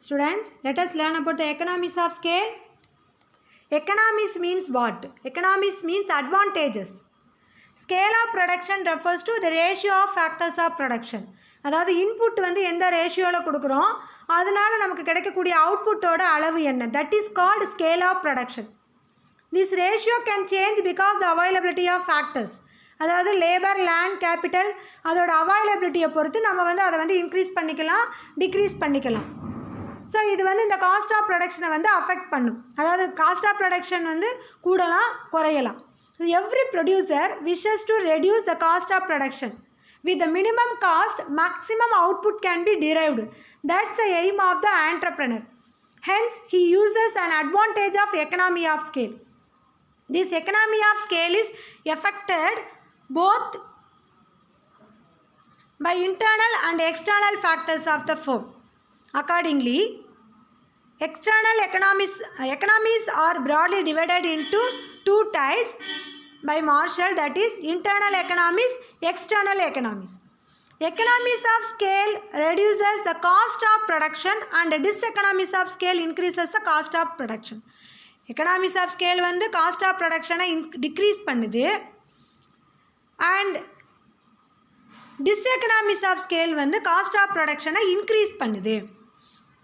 Students, let us learn about the economies of scale. Economies means what? Economies means advantages. Scale of production refers to the ratio of factors of production. அதாவது input வந்து எந்த ரேஷியோவில் கொடுக்குறோம் அதனால நமக்கு கிடைக்கக்கூடிய அவுட்புட்டோட அளவு என்ன, that is called scale of production. This ratio can change because the availability of factors. அதாவது லேபர், லேண்ட், கேபிட்டல் அதோட அவைலபிலிட்டியை பொறுத்து நம்ம வந்து அதை வந்து இன்க்ரீஸ் பண்ணிக்கலாம், டிக்ரீஸ் பண்ணிக்கலாம். ஸோ இது வந்து இந்த காஸ்ட் ஆஃப் ப்ரொடக்ஷனை வந்து அஃபெக்ட் பண்ணும். அதாவது காஸ்ட் ஆஃப் ப்ரொடக்ஷன் வந்து கூடலாம் குறையலாம். Every producer wishes to reduce the cost of production. With the minimum cost, maximum output can be derived. That's the aim of the entrepreneur. Hence, he uses an advantage of economy of scale. This economy of scale is affected both by internal and external factors of the firm. Accordingly, external economies are broadly divided into two types by Marshall, that is internal economies, external economies. Economies of scale reduces the cost of production and diseconomies of scale increases the cost of production. Economies of scale வந்து cost of production decrease பண்ணுது and diseconomies of scale வந்து cost of production increase பண்ணுது.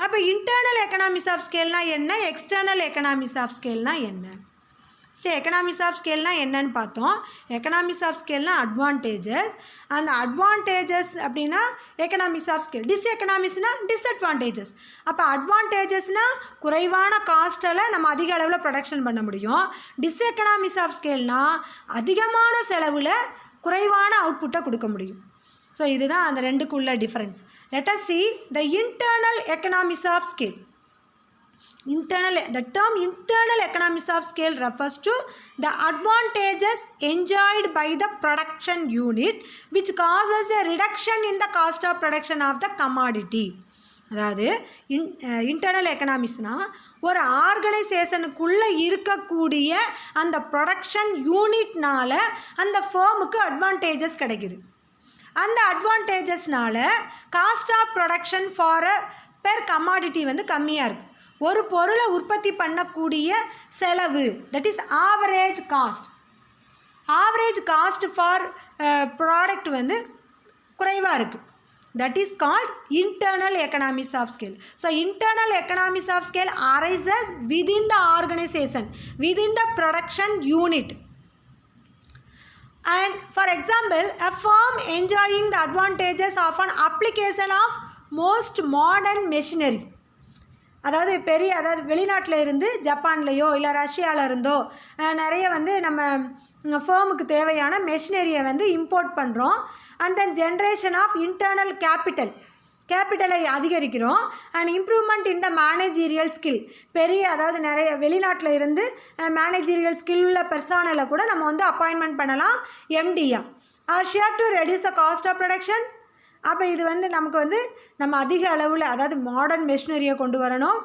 அப்போ internal economies of scale என்ன, external economies of scale என்ன? Economics of ஸ்கேல்னால் என்னன்னு பார்த்தோம். Economics of ஸ்கேல்னால் advantages, அந்த அட்வான்டேஜஸ் அப்படின்னா எக்கனாமிஸ் ஆஃப் ஸ்கேல். டிஸ்எக்கனாமிஸ்னால் டிஸ்அட்வான்டேஜஸ். அப்போ அட்வான்டேஜஸ்னால் குறைவான காஸ்ட்டில் நம்ம அதிக அளவில் ப்ரொடக்ஷன் பண்ண முடியும். டிஸ்எக்கனாமிஸ் ஆஃப் ஸ்கேல்னால் அதிகமான செலவில் குறைவான அவுட்புட்டை கொடுக்க முடியும். ஸோ இதுதான் அந்த ரெண்டுக்குள்ள difference. Let us see the internal economies of scale. The term internal economies of scale refers to the advantages enjoyed by the production unit which causes a reduction in the cost of production of the commodity. அதாவது internal எக்கனாமிக்ஸ்னால் ஒரு ஆர்கனைசேஷனுக்குள்ளே இருக்கக்கூடிய அந்த production யூனிட்னால் அந்த ஃபேமுக்கு advantages கிடைக்குது. அந்த அட்வான்டேஜஸ்னால் cost of production for per commodity வந்து கம்மியாக இருக்குது. ஒரு பொருளை உற்பத்தி பண்ணக்கூடிய செலவு, that is average cost. Average cost for product வந்து குறைவாக இருக்குது. That is called internal economies of scale. So internal economies of scale arises within the organisation, within the production unit. And for example, a firm enjoying the advantages of an application of most modern machinery. அதாவது வெளிநாட்டில் இருந்து ஜப்பான்லேயோ இல்லை ரஷ்யாவில் இருந்தோ நிறைய வந்து நம்ம ஃபேமுக்கு தேவையான மெஷினரியை வந்து இம்போர்ட் பண்ணுறோம். And then generation of internal கேபிட்டலை அதிகரிக்கிறோம். And improvement in the managerial skill. அதாவது நிறைய வெளிநாட்டில் இருந்து மேனேஜீரியல் ஸ்கில் உள்ள பெர்சானலை கூட நம்ம வந்து அப்பாயின்மெண்ட் பண்ணலாம் எம்டியா. Or share to reduce the cost of production. அப்போ இது வந்து நமக்கு வந்து நம்ம அதிக அளவில் அதாவது மாடர்ன் மெஷினரியை கொண்டு வரணும்,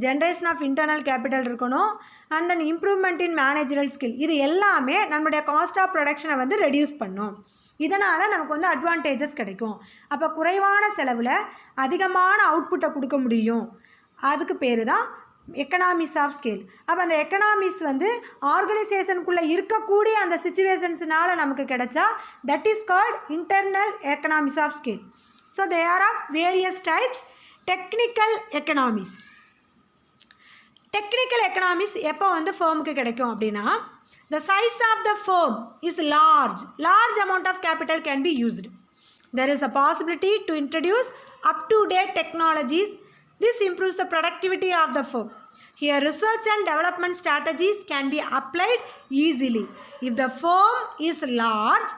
ஜென்ரேஷன் ஆஃப் இன்டர்னல் கேபிட்டல் இருக்கணும், and then improvement in managerial skill. இது எல்லாமே நம்மளுடைய காஸ்ட் ஆஃப் ப்ரொடக்ஷனை வந்து ரெடியூஸ் பண்ணும். இதனால் நமக்கு வந்து அட்வான்டேஜஸ் கிடைக்கும். அப்போ குறைவான செலவில் அதிகமான அவுட்புட்டை கொடுக்க முடியும். அதுக்கு பேர் தான் எக்கனாமிஸ் ஆஃப் ஸ்கேல். அப்போ அந்த எக்கனாமிஸ் வந்து ஆர்கனைசேஷனுக்குள்ளே இருக்கக்கூடிய அந்த சிச்சுவேஷன்ஸ்னால நமக்கு கிடைச்சா that is called internal economies of scale. So they are of various types. Technical economies. Technical economies எப்போ வந்து ஃபேமுக்கு கிடைக்கும் அப்படின்னா, the size of the firm is large amount of capital can be used. There is a possibility to introduce up-to-date technologies. This improves the productivity of the firm. Here research and development strategies can be applied easily. If the firm is large